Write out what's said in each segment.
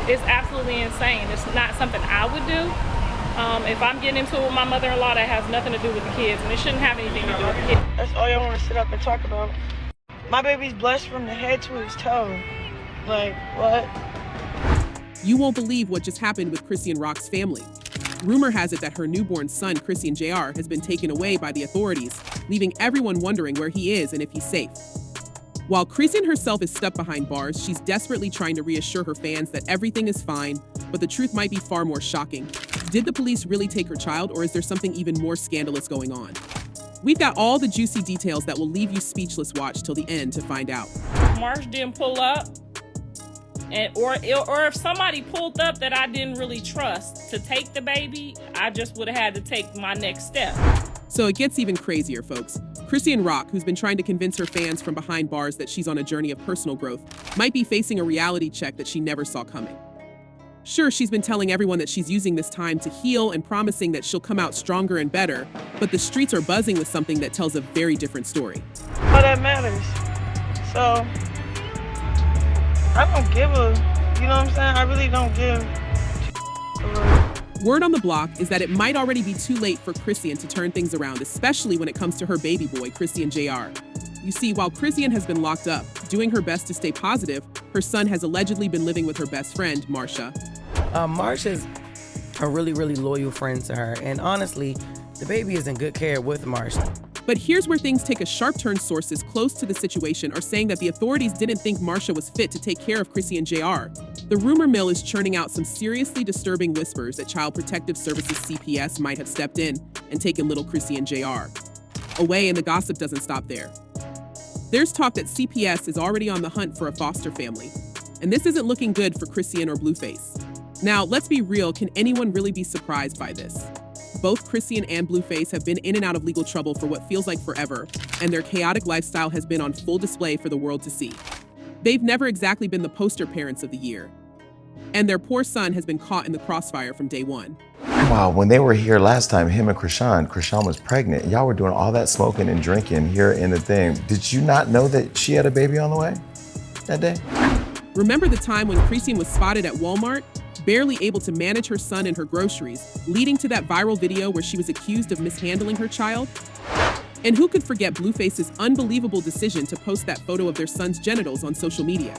It's absolutely insane. It's not something I would do. If I'm getting into it with my mother-in-law, that has nothing to do with the kids, and it shouldn't have anything to do with the kids. That's all y'all want to sit up and talk about. My baby's blessed from the head to his toe. Like, what? You won't believe what just happened with Chrisean Rock's family. Rumor has it that her newborn son, Chrisean Jr, has been taken away by the authorities, leaving everyone wondering where he is and if he's safe. While Chrisean herself is stuck behind bars, she's desperately trying to reassure her fans that everything is fine, but the truth might be far more shocking. Did the police really take her child, or is there something even more scandalous going on? We've got all the juicy details that will leave you speechless. Watch till the end to find out. Marsh didn't pull up, or if somebody pulled up that I didn't really trust to take the baby, I just would have had to take my next step. So it gets even crazier, folks. Chrisean Rock, who's been trying to convince her fans from behind bars that she's on a journey of personal growth, might be facing a reality check that she never saw coming. Sure, she's been telling everyone that she's using this time to heal and promising that she'll come out stronger and better, but the streets are buzzing with something that tells a very different story. All that matters. So, I don't give a, you know what I'm saying? I really don't give a. Word on the block is that it might already be too late for Chrisean to turn things around, especially when it comes to her baby boy, Chrisean Jr. You see, while Chrisean has been locked up, doing her best to stay positive, her son has allegedly been living with her best friend, Marsha. Marsha's a really, really loyal friend to her, and honestly, the baby is in good care with Marsha. But here's where things take a sharp turn. Sources close to the situation are saying that the authorities didn't think Marsha was fit to take care of Chrisean Jr. The rumor mill is churning out some seriously disturbing whispers that Child Protective Services CPS might have stepped in and taken little Chrisean Jr. away, and the gossip doesn't stop there. There's talk that CPS is already on the hunt for a foster family, and this isn't looking good for Chrisean or Blueface. Now, let's be real, can anyone really be surprised by this? Both Chrisean and Blueface have been in and out of legal trouble for what feels like forever, and their chaotic lifestyle has been on full display for the world to see. They've never exactly been the poster parents of the year, and their poor son has been caught in the crossfire from day one. Wow, when they were here last time, him and Chrisean was pregnant. Y'all were doing all that smoking and drinking here in the thing. Did you not know that she had a baby on the way that day? Remember the time when Chrisean was spotted at Walmart, barely able to manage her son and her groceries, leading to that viral video where she was accused of mishandling her child? And who could forget Blueface's unbelievable decision to post that photo of their son's genitals on social media?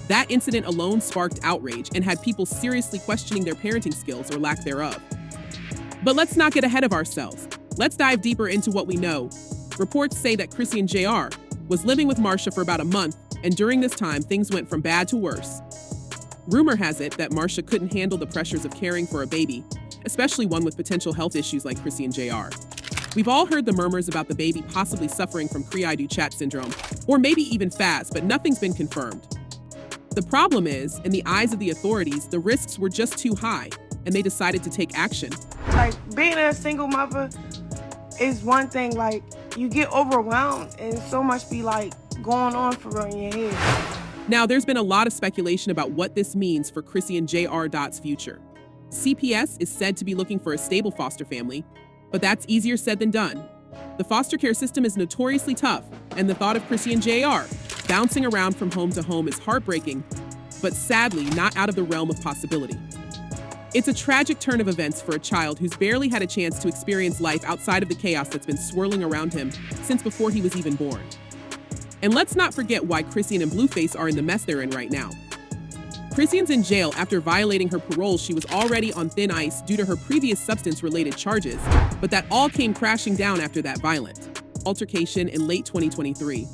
That incident alone sparked outrage and had people seriously questioning their parenting skills or lack thereof. But let's not get ahead of ourselves. Let's dive deeper into what we know. Reports say that Chrisean Jr. was living with Marsha for about a month, and during this time, things went from bad to worse. Rumor has it that Marsha couldn't handle the pressures of caring for a baby, especially one with potential health issues like Chrisean Jr. We've all heard the murmurs about the baby possibly suffering from Cri-du-chat syndrome, or maybe even FAS, but nothing's been confirmed. The problem is, in the eyes of the authorities, the risks were just too high, and they decided to take action. Like, being a single mother is one thing. Like, you get overwhelmed and so much be like going on for real in your head. Now, there's been a lot of speculation about what this means for Chrisean Jr.'s future. CPS is said to be looking for a stable foster family, but that's easier said than done. The foster care system is notoriously tough, and the thought of Chrisean Jr. bouncing around from home to home is heartbreaking, but sadly not out of the realm of possibility. It's a tragic turn of events for a child who's barely had a chance to experience life outside of the chaos that's been swirling around him since before he was even born. And let's not forget why Chrisean and Blueface are in the mess they're in right now. Chrisean's in jail after violating her parole. She was already on thin ice due to her previous substance-related charges, but that all came crashing down after that violent altercation in late 2023.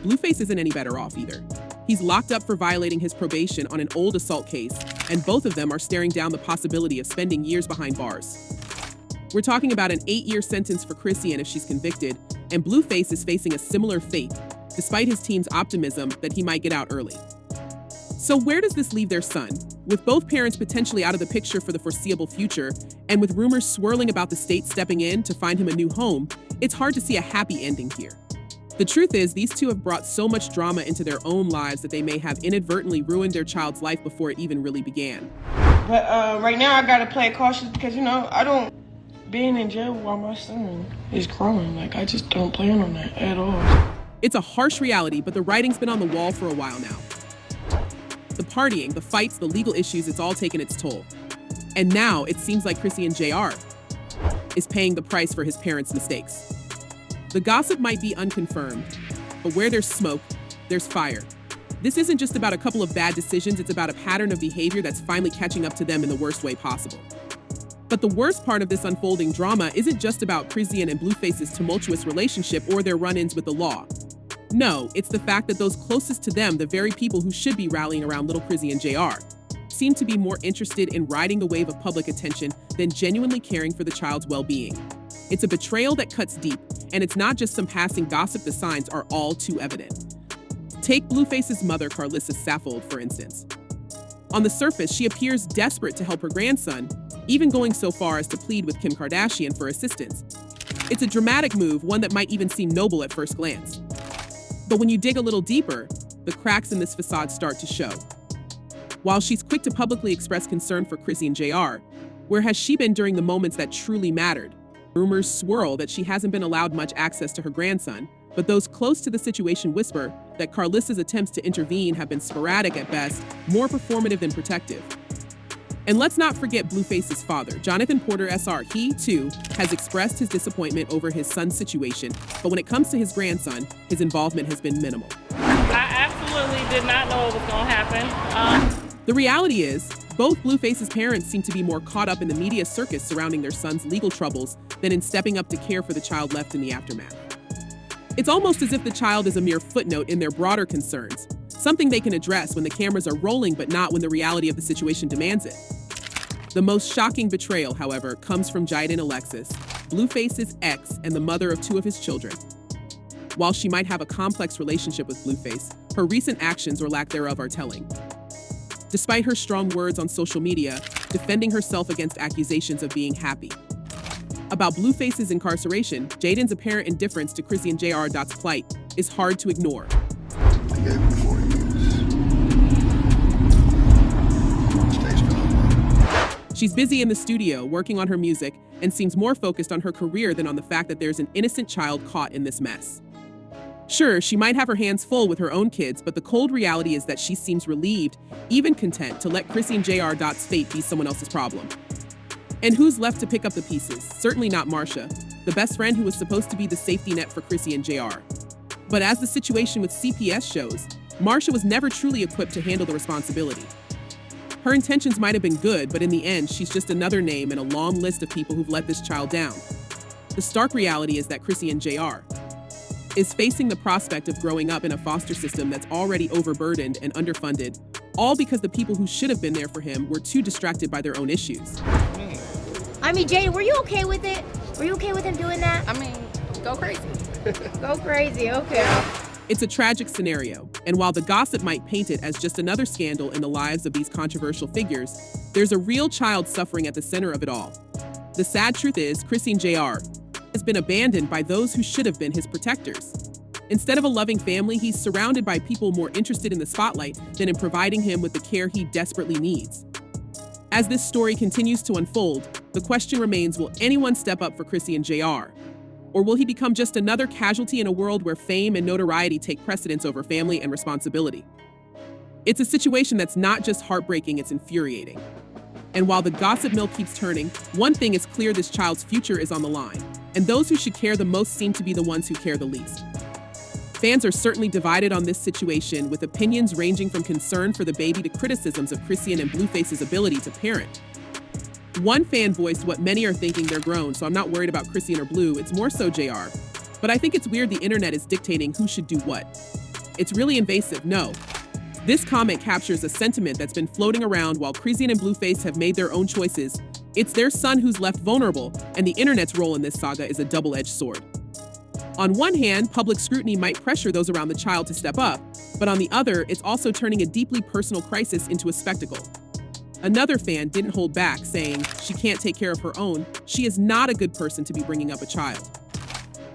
Blueface isn't any better off either. He's locked up for violating his probation on an old assault case, and both of them are staring down the possibility of spending years behind bars. We're talking about an 8-year sentence for Chrisean if she's convicted, and Blueface is facing a similar fate, despite his team's optimism that he might get out early. So where does this leave their son? With both parents potentially out of the picture for the foreseeable future, and with rumors swirling about the state stepping in to find him a new home, it's hard to see a happy ending here. The truth is, these two have brought so much drama into their own lives that they may have inadvertently ruined their child's life before it even really began. But right now I gotta play it cautious because, being in jail while my son is growing, like, I just don't plan on that at all. It's a harsh reality, but the writing's been on the wall for a while now. The partying, the fights, the legal issues, it's all taken its toll. And now it seems like Chrisean Jr. is paying the price for his parents' mistakes. The gossip might be unconfirmed, but where there's smoke, there's fire. This isn't just about a couple of bad decisions, it's about a pattern of behavior that's finally catching up to them in the worst way possible. But the worst part of this unfolding drama isn't just about Chrisean and Blueface's tumultuous relationship or their run-ins with the law. No, it's the fact that those closest to them, the very people who should be rallying around little Chrisean Jr., seem to be more interested in riding the wave of public attention than genuinely caring for the child's well-being. It's a betrayal that cuts deep, and it's not just some passing gossip, the signs are all too evident. Take Blueface's mother, Carlissa Saffold, for instance. On the surface, she appears desperate to help her grandson, even going so far as to plead with Kim Kardashian for assistance. It's a dramatic move, one that might even seem noble at first glance. But when you dig a little deeper, the cracks in this facade start to show. While she's quick to publicly express concern for Chrisean Jr., where has she been during the moments that truly mattered? Rumors swirl that she hasn't been allowed much access to her grandson, but those close to the situation whisper that Carlissa's attempts to intervene have been sporadic at best, more performative than protective. And let's not forget Blueface's father, Jonathan Porter Sr. He, too, has expressed his disappointment over his son's situation, but when it comes to his grandson, his involvement has been minimal. I absolutely did not know it was going to happen. The reality is, both Blueface's parents seem to be more caught up in the media circus surrounding their son's legal troubles than in stepping up to care for the child left in the aftermath. It's almost as if the child is a mere footnote in their broader concerns, something they can address when the cameras are rolling but not when the reality of the situation demands it. The most shocking betrayal, however, comes from Jaidyn Alexis, Blueface's ex and the mother of two of his children. While she might have a complex relationship with Blueface, her recent actions or lack thereof are telling. Despite her strong words on social media, defending herself against accusations of being happy. About Blueface's incarceration, Jaidyn's apparent indifference to Chrisean Jr.'s plight is hard to ignore. I gave him 4 years. Stay strong. She's busy in the studio, working on her music, and seems more focused on her career than on the fact that there's an innocent child caught in this mess. Sure, she might have her hands full with her own kids, but the cold reality is that she seems relieved, even content, to let Chrisean Jr.'s fate be someone else's problem. And who's left to pick up the pieces? Certainly not Marcia, the best friend who was supposed to be the safety net for Chrisean Jr. But as the situation with CPS shows, Marcia was never truly equipped to handle the responsibility. Her intentions might have been good, but in the end, she's just another name in a long list of people who've let this child down. The stark reality is that Chrisean Jr. is facing the prospect of growing up in a foster system that's already overburdened and underfunded, all because the people who should have been there for him were too distracted by their own issues. I mean, Jaidyn, were you okay with it? Were you okay with him doing that? I mean, go crazy. Go crazy, okay. It's a tragic scenario, and while the gossip might paint it as just another scandal in the lives of these controversial figures, there's a real child suffering at the center of it all. The sad truth is, Chrisean Jr. has been abandoned by those who should have been his protectors. Instead of a loving family, he's surrounded by people more interested in the spotlight than in providing him with the care he desperately needs. As this story continues to unfold, the question remains, will anyone step up for Chrisean Jr.? Or will he become just another casualty in a world where fame and notoriety take precedence over family and responsibility? It's a situation that's not just heartbreaking, it's infuriating. And while the gossip mill keeps turning, one thing is clear: this child's future is on the line, and those who should care the most seem to be the ones who care the least. Fans are certainly divided on this situation, with opinions ranging from concern for the baby to criticisms of Chrisean and Blueface's ability to parent. One fan voiced what many are thinking: they're grown, so I'm not worried about Chrisean or Blue, it's more so JR. But I think it's weird the internet is dictating who should do what. It's really invasive, no. This comment captures a sentiment that's been floating around while Chrisean and Blueface have made their own choices. It's their son who's left vulnerable, and the internet's role in this saga is a double-edged sword. On one hand, public scrutiny might pressure those around the child to step up, but on the other, it's also turning a deeply personal crisis into a spectacle. Another fan didn't hold back, saying, "She can't take care of her own. She is not a good person to be bringing up a child."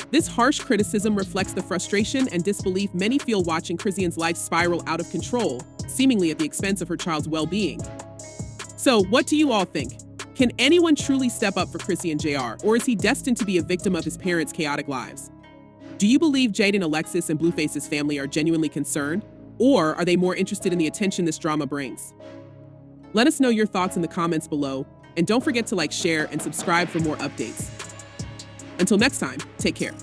This harsh criticism reflects the frustration and disbelief many feel watching Chrisean's life spiral out of control, seemingly at the expense of her child's well-being. So, what do you all think? Can anyone truly step up for Chrisean Jr., or is he destined to be a victim of his parents' chaotic lives? Do you believe Jaidyn Alexis and Blueface's family are genuinely concerned? Or are they more interested in the attention this drama brings? Let us know your thoughts in the comments below, and don't forget to like, share, and subscribe for more updates. Until next time, take care.